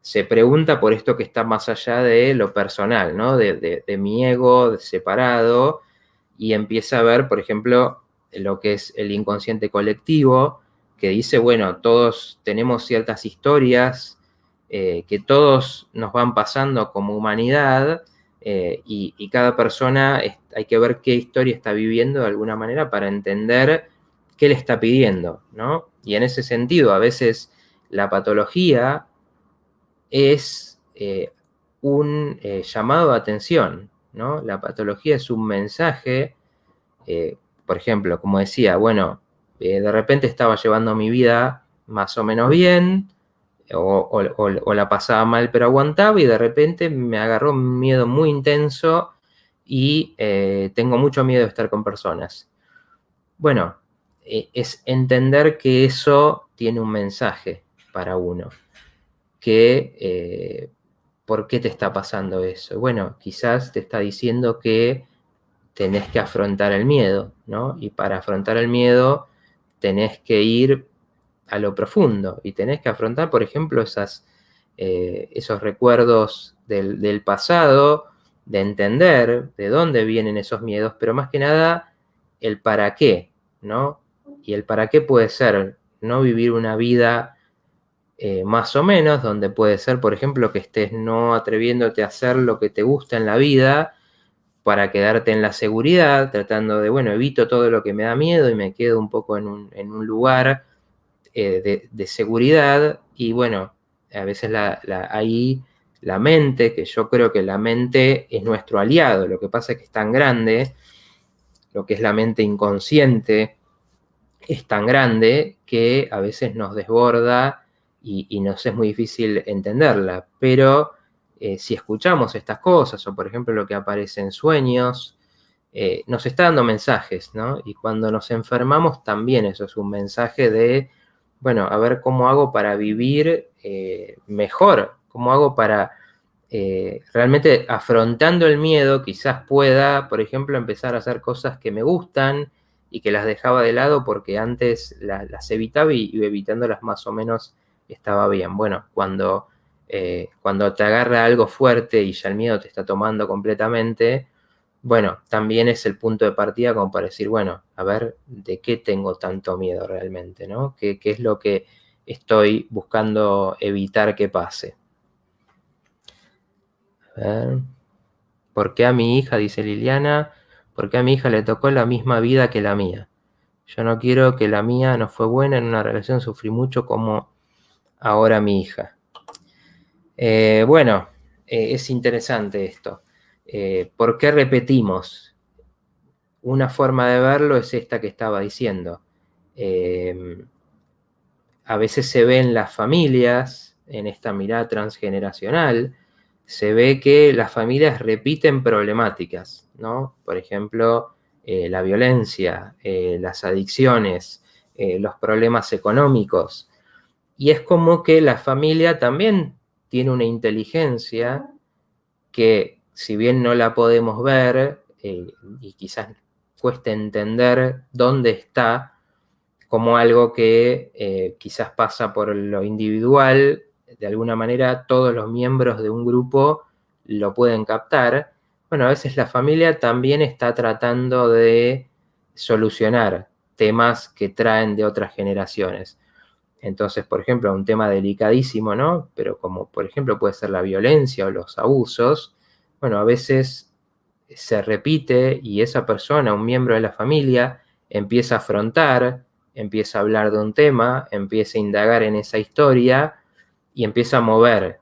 se pregunta por esto que está más allá de lo personal, ¿no? De mi ego separado, y empieza a ver, por ejemplo, lo que es el inconsciente colectivo, que dice, bueno, todos tenemos ciertas historias que todos nos van pasando como humanidad, y cada persona hay que ver qué historia está viviendo de alguna manera para entender qué le está pidiendo, ¿no? Y en ese sentido, a veces la patología es un llamado de atención, ¿no? La patología es un mensaje, por ejemplo, como decía, bueno, de repente estaba llevando mi vida más o menos bien, o la pasaba mal pero aguantaba, y de repente me agarró un miedo muy intenso y tengo mucho miedo de estar con personas. Bueno, es entender que eso tiene un mensaje para uno, que ¿por qué te está pasando eso? Bueno, quizás te está diciendo que tenés que afrontar el miedo, ¿no? Y para afrontar el miedo tenés que ir a lo profundo, y tenés que afrontar, por ejemplo, esos recuerdos del pasado, de entender de dónde vienen esos miedos, pero más que nada el para qué, ¿no? Y el para qué puede ser no vivir una vida más o menos, donde puede ser, por ejemplo, que estés no atreviéndote a hacer lo que te gusta en la vida para quedarte en la seguridad, tratando de, bueno, evito todo lo que me da miedo y me quedo un poco en un lugar de seguridad. Y bueno, a veces ahí la mente, que yo creo que la mente es nuestro aliado, lo que pasa es que es tan grande, lo que es la mente inconsciente es tan grande que a veces nos desborda y nos es muy difícil entenderla. Pero si escuchamos estas cosas, o por ejemplo lo que aparece en sueños, nos está dando mensajes, ¿no? Y cuando nos enfermamos también eso es un mensaje de, bueno, a ver cómo hago para vivir mejor, cómo hago para realmente afrontando el miedo quizás pueda, por ejemplo, empezar a hacer cosas que me gustan y que las dejaba de lado porque antes las evitaba y evitándolas más o menos estaba bien. Bueno, cuando te agarra algo fuerte y ya el miedo te está tomando completamente, bueno, también es el punto de partida como para decir, bueno, a ver, ¿de qué tengo tanto miedo realmente, ¿no? ¿Qué es lo que estoy buscando evitar que pase? A ver. ¿Por qué a mi hija, dice Liliana, por qué a mi hija le tocó la misma vida que la mía? Yo no quiero que la mía no fue buena en una relación, sufrí mucho como ahora mi hija. Bueno, es interesante esto. ¿Por qué repetimos? Una forma de verlo es esta que estaba diciendo. A veces se ve en las familias, en esta mirada transgeneracional, se ve que las familias repiten problemáticas, ¿no? Por ejemplo, la violencia, las adicciones, los problemas económicos. Y es como que la familia también tiene una inteligencia que, si bien no la podemos ver, y quizás cueste entender dónde está, como algo que quizás pasa por lo individual, de alguna manera todos los miembros de un grupo lo pueden captar. Bueno, a veces la familia también está tratando de solucionar temas que traen de otras generaciones. Entonces, por ejemplo, un tema delicadísimo, ¿no? Pero como por ejemplo puede ser la violencia o los abusos, bueno, a veces se repite y esa persona, un miembro de la familia, empieza a afrontar, empieza a hablar de un tema, empieza a indagar en esa historia y empieza a mover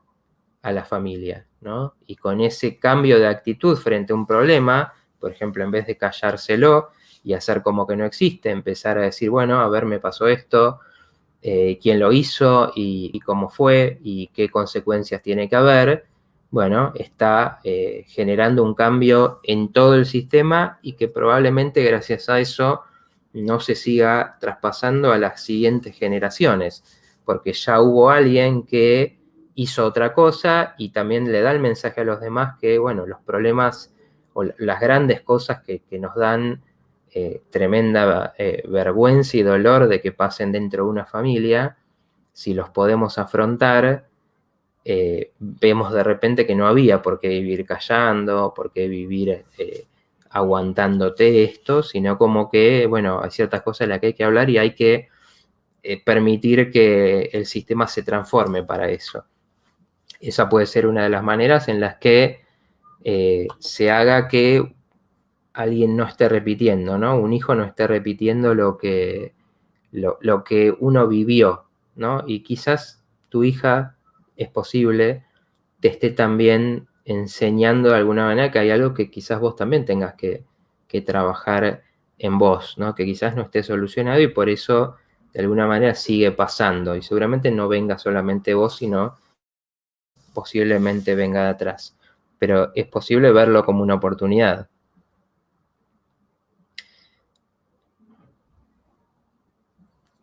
a la familia, ¿no? Y con ese cambio de actitud frente a un problema, por ejemplo, en vez de callárselo y hacer como que no existe, empezar a decir, bueno, a ver, me pasó esto, quién lo hizo y cómo fue y qué consecuencias tiene que haber, bueno, está generando un cambio en todo el sistema y que probablemente gracias a eso no se siga traspasando a las siguientes generaciones, porque ya hubo alguien que hizo otra cosa y también le da el mensaje a los demás que, bueno, los problemas o las grandes cosas que nos dan tremenda vergüenza y dolor de que pasen dentro de una familia, si los podemos afrontar, vemos de repente que no había por qué vivir callando, por qué vivir aguantándote esto, sino como que, bueno, hay ciertas cosas de las que hay que hablar y hay que permitir que el sistema se transforme para eso. Esa puede ser una de las maneras en las que se haga que alguien no esté repitiendo, ¿no? Un hijo no esté repitiendo lo que uno vivió, ¿no? Y quizás tu hija, es posible, te esté también enseñando de alguna manera que hay algo que quizás vos también tengas que trabajar en vos, ¿no? Que quizás no esté solucionado y por eso de alguna manera sigue pasando. Y seguramente no venga solamente vos, sino posiblemente venga de atrás. Pero es posible verlo como una oportunidad.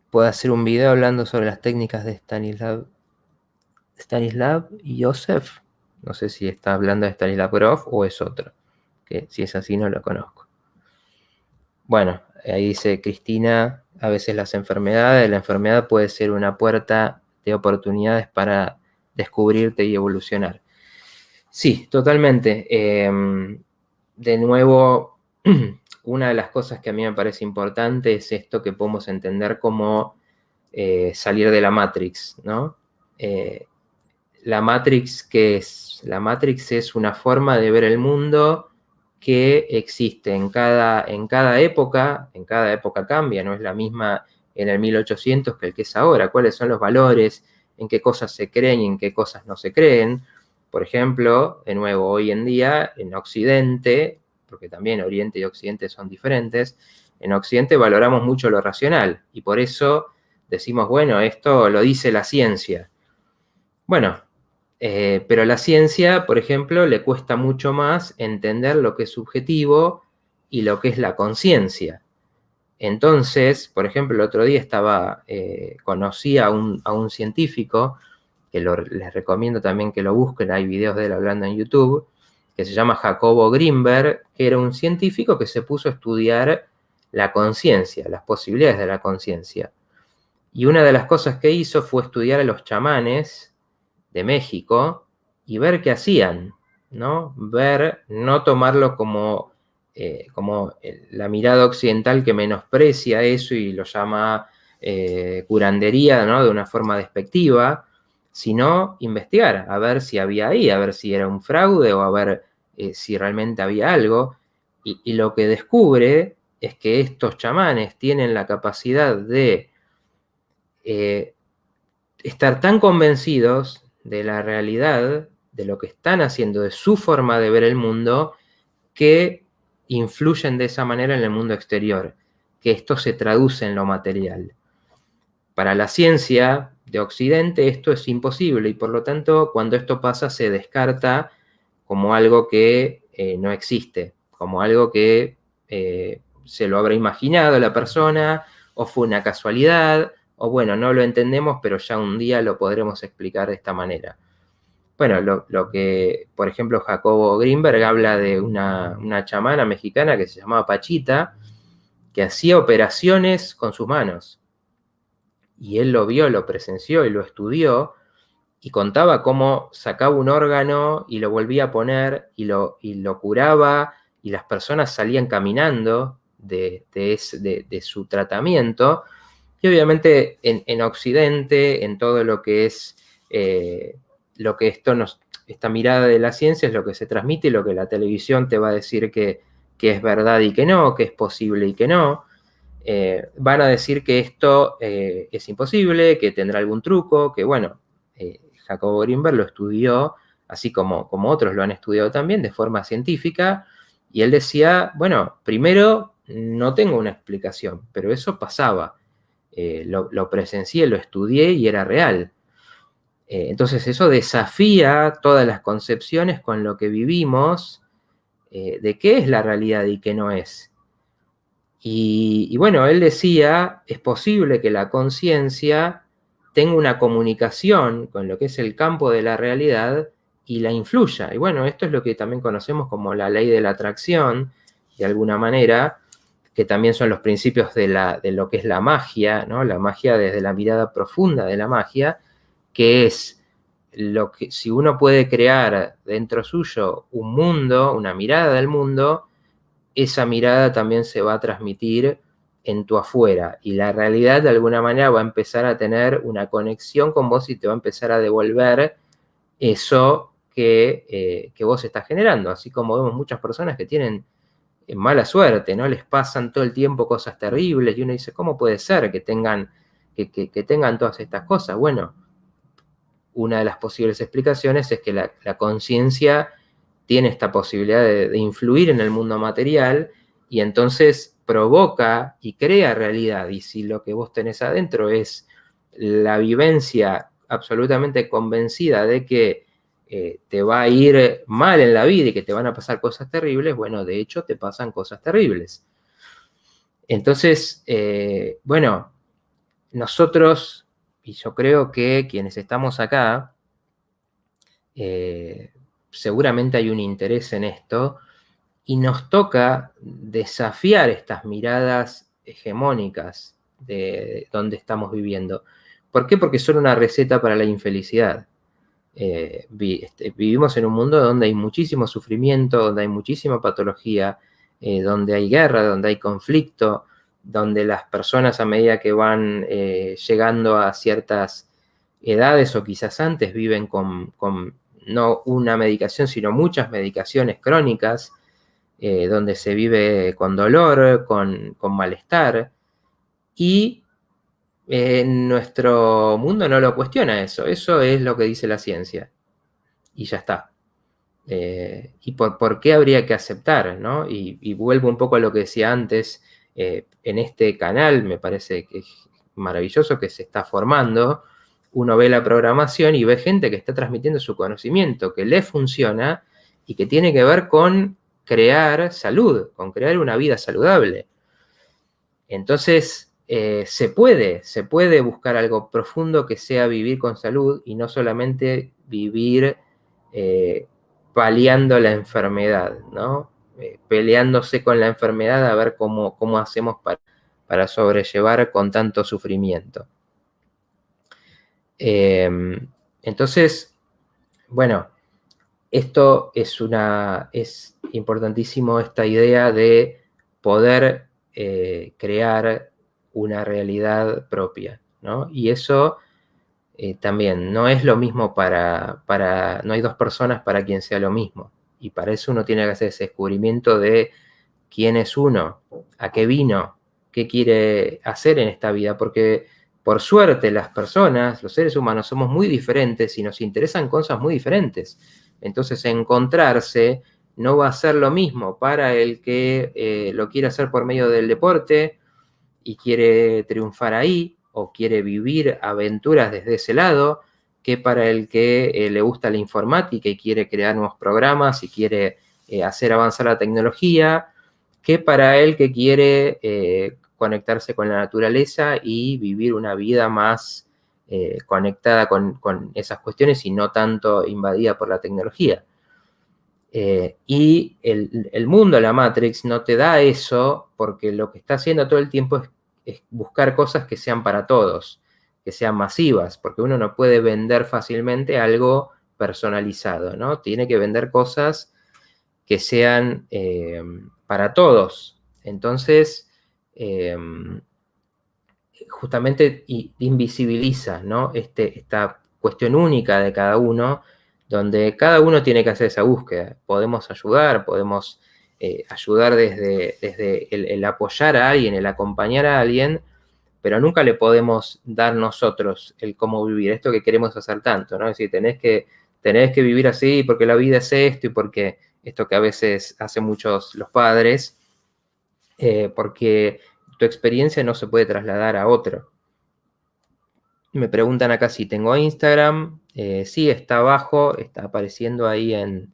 Puedo hacer un video hablando sobre las técnicas de Stanislav Yosef. No sé si está hablando de Stanislav Grof o es otro, que si es así no lo conozco. Bueno, ahí dice Cristina, a veces la enfermedad puede ser una puerta de oportunidades para descubrirte y evolucionar. Sí, totalmente. De nuevo, una de las cosas que a mí me parece importante es esto que podemos entender como salir de la Matrix, ¿no? La Matrix, ¿qué es? La Matrix es una forma de ver el mundo que existe en cada época cambia, no es la misma en el 1800 que el que es ahora, cuáles son los valores, en qué cosas se creen y en qué cosas no se creen. Por ejemplo, de nuevo, hoy en día en Occidente, porque también Oriente y Occidente son diferentes, en Occidente valoramos mucho lo racional y por eso decimos, bueno, esto lo dice la ciencia. Bueno, pero a la ciencia, por ejemplo, le cuesta mucho más entender lo que es subjetivo y lo que es la conciencia. Entonces, por ejemplo, el otro día conocí a un científico que les recomiendo también que lo busquen, hay videos de él hablando en YouTube, que se llama Jacobo Grinberg, que era un científico que se puso a estudiar la conciencia, las posibilidades de la conciencia. Y una de las cosas que hizo fue estudiar a los chamanes de México y ver qué hacían, ¿no? Ver, no tomarlo como la mirada occidental que menosprecia eso y lo llama curandería, ¿no? De una forma despectiva, sino investigar, a ver si había ahí, a ver si era un fraude o a ver si realmente había algo. Y lo que descubre es que estos chamanes tienen la capacidad de estar tan convencidos de la realidad, de lo que están haciendo, de su forma de ver el mundo, que influyen de esa manera en el mundo exterior, que esto se traduce en lo material. Para la ciencia de Occidente esto es imposible y por lo tanto cuando esto pasa se descarta como algo que no existe, como algo que se lo habrá imaginado la persona o fue una casualidad o bueno, no lo entendemos pero ya un día lo podremos explicar de esta manera. Bueno, lo que, por ejemplo, Jacobo Grinberg habla de una chamana mexicana que se llamaba Pachita, que hacía operaciones con sus manos. Y él lo vio, lo presenció y lo estudió, y contaba cómo sacaba un órgano y lo volvía a poner, y lo curaba, y las personas salían caminando de su tratamiento. Y obviamente en Occidente, en todo lo que es lo que esta mirada de la ciencia es lo que se transmite y lo que la televisión te va a decir que es verdad y que no, que es posible y que no. Van a decir que esto es imposible, que tendrá algún truco, que bueno, Jacobo Grinberg lo estudió, así como otros lo han estudiado también, de forma científica, y él decía, bueno, primero no tengo una explicación, pero eso pasaba. Lo presencié, lo estudié y era real. Entonces eso desafía todas las concepciones con lo que vivimos de qué es la realidad y qué no es. Y bueno, él decía, es posible que la conciencia tenga una comunicación con lo que es el campo de la realidad y la influya. Y bueno, esto es lo que también conocemos como la ley de la atracción, de alguna manera, que también son los principios de lo que es la magia, ¿no? La magia desde la mirada profunda de la magia, que es lo que, si uno puede crear dentro suyo un mundo, una mirada del mundo, esa mirada también se va a transmitir en tu afuera y la realidad de alguna manera va a empezar a tener una conexión con vos y te va a empezar a devolver eso que vos estás generando, así como vemos muchas personas que tienen mala suerte, ¿no? Les pasan todo el tiempo cosas terribles y uno dice, ¿cómo puede ser que tengan todas estas cosas? Bueno, una de las posibles explicaciones es que la conciencia tiene esta posibilidad de influir en el mundo material y entonces provoca y crea realidad. Y si lo que vos tenés adentro es la vivencia absolutamente convencida de que te va a ir mal en la vida y que te van a pasar cosas terribles, bueno, de hecho te pasan cosas terribles. Entonces, bueno, nosotros, y yo creo que quienes estamos acá, seguramente hay un interés en esto y nos toca desafiar estas miradas hegemónicas de donde estamos viviendo. ¿Por qué? Porque son una receta para la infelicidad. Vivimos en un mundo donde hay muchísimo sufrimiento, donde hay muchísima patología, donde hay guerra, donde hay conflicto, donde las personas a medida que van llegando a ciertas edades o quizás antes viven con no una medicación, sino muchas medicaciones crónicas, donde se vive con dolor, con malestar, y nuestro mundo no lo cuestiona eso es lo que dice la ciencia, y ya está. ¿Y por qué habría que aceptar, ¿no? Y vuelvo un poco a lo que decía antes, en este canal me parece que es maravilloso que se está formando, uno ve la programación y ve gente que está transmitiendo su conocimiento, que le funciona y que tiene que ver con crear salud, con crear una vida saludable. Entonces, se puede buscar algo profundo que sea vivir con salud y no solamente vivir paliando la enfermedad, ¿no? Peleándose con la enfermedad a ver cómo hacemos para sobrellevar con tanto sufrimiento. Entonces, bueno, esto es importantísimo, esta idea de poder crear una realidad propia, ¿no? Y eso también no es lo mismo no hay dos personas para quien sea lo mismo. Y para eso uno tiene que hacer ese descubrimiento de quién es uno, a qué vino, qué quiere hacer en esta vida, porque por suerte las personas, los seres humanos, somos muy diferentes y nos interesan cosas muy diferentes. Entonces encontrarse no va a ser lo mismo para el que lo quiere hacer por medio del deporte y quiere triunfar ahí, o quiere vivir aventuras desde ese lado, que para el que le gusta la informática y quiere crear nuevos programas y quiere hacer avanzar la tecnología, que para el que quiere conectarse con la naturaleza y vivir una vida más conectada con esas cuestiones y no tanto invadida por la tecnología. Y el mundo, la Matrix, no te da eso porque lo que está haciendo todo el tiempo es buscar cosas que sean para todos, que sean masivas, porque uno no puede vender fácilmente algo personalizado, ¿no? Tiene que vender cosas que sean para todos. Entonces, justamente invisibiliza, ¿no? Esta cuestión única de cada uno, donde cada uno tiene que hacer esa búsqueda. Podemos ayudar, podemos ayudar desde el apoyar a alguien, el acompañar a alguien, pero nunca le podemos dar nosotros el cómo vivir, esto que queremos hacer tanto, ¿no? Es decir, tenés que vivir así porque la vida es esto y porque esto que a veces hacen muchos los padres, porque tu experiencia no se puede trasladar a otro. Me preguntan acá si tengo Instagram. Sí, está abajo, está apareciendo ahí en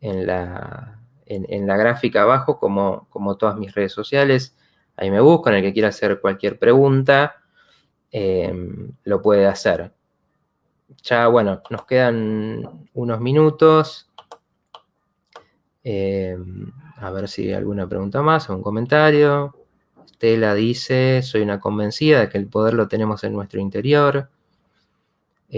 la gráfica abajo, como todas mis redes sociales. Ahí me buscan, el que quiera hacer cualquier pregunta, lo puede hacer. Ya, bueno, nos quedan unos minutos. A ver si hay alguna pregunta más o un comentario. Estela dice, soy una convencida de que el poder lo tenemos en nuestro interior.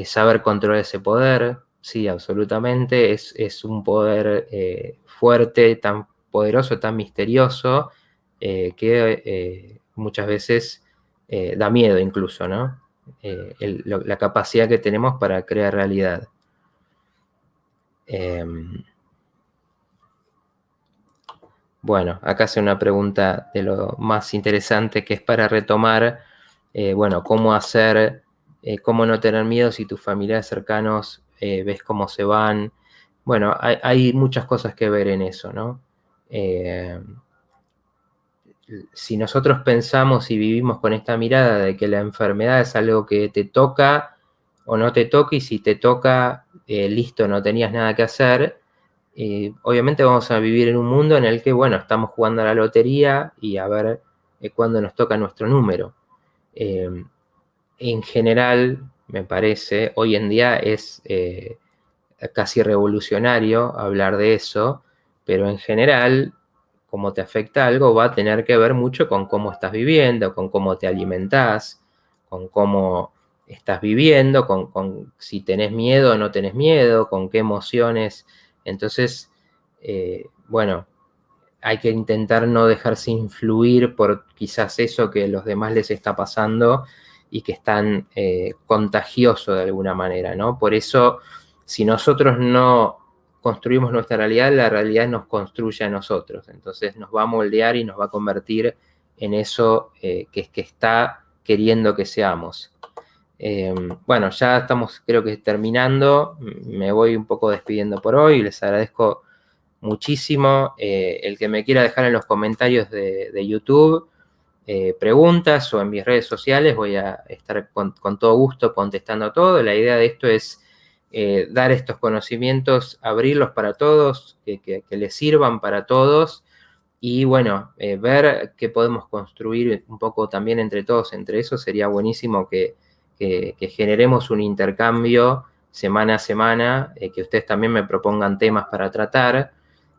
Saber controlar ese poder, sí, absolutamente. Es un poder fuerte, tan poderoso, tan misterioso, que muchas veces da miedo incluso, ¿no? La capacidad que tenemos para crear realidad. Bueno, acá hace una pregunta de lo más interesante, que es para retomar, bueno, cómo hacer, cómo no tener miedo si tus familiares cercanos ves cómo se van. Bueno, hay muchas cosas que ver en eso, ¿no? Si nosotros pensamos y vivimos con esta mirada de que la enfermedad es algo que te toca o no te toca, y si te toca, listo, no tenías nada que hacer, obviamente vamos a vivir en un mundo en el que, bueno, estamos jugando a la lotería y a ver cuándo nos toca nuestro número. En general, me parece, hoy en día es casi revolucionario hablar de eso, pero en general, como te afecta algo, va a tener que ver mucho con cómo estás viviendo, con cómo te alimentás, con cómo estás viviendo, con si tenés miedo o no tenés miedo, con qué emociones. Entonces, bueno, hay que intentar no dejarse influir por quizás eso que a los demás les está pasando y que es tan contagioso de alguna manera, ¿no? Por eso, si nosotros no construimos nuestra realidad, la realidad nos construye a nosotros. Entonces nos va a moldear y nos va a convertir en eso que está queriendo que seamos. Bueno, ya estamos, creo que terminando. Me voy un poco despidiendo por hoy. Les agradezco muchísimo el que me quiera dejar en los comentarios de YouTube preguntas o en mis redes sociales. Voy a estar con todo gusto contestando todo. La idea de esto es dar estos conocimientos, abrirlos para todos, que les sirvan para todos y bueno, ver qué podemos construir un poco también entre todos. Entre eso sería buenísimo que generemos un intercambio semana a semana, que ustedes también me propongan temas para tratar.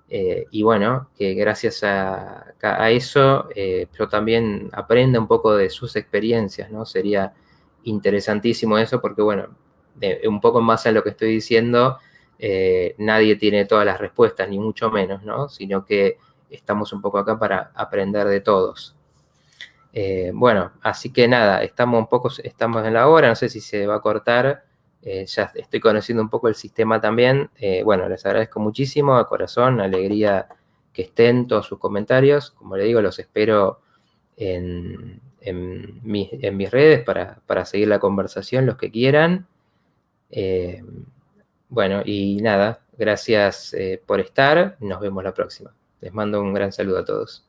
Y bueno, que gracias a eso yo también aprenda un poco de sus experiencias, ¿no? Sería interesantísimo eso porque, bueno, un poco más en lo que estoy diciendo, nadie tiene todas las respuestas, ni mucho menos, ¿no? Sino que estamos un poco acá para aprender de todos. Bueno, así que nada, estamos en la hora, no sé si se va a cortar, ya estoy conociendo un poco el sistema también. Bueno, les agradezco muchísimo, de corazón, alegría que estén todos sus comentarios. Como les digo, los espero en mis redes para seguir la conversación, los que quieran. Eh, bueno, y nada, gracias por estar, nos vemos la próxima. Les mando un gran saludo a todos.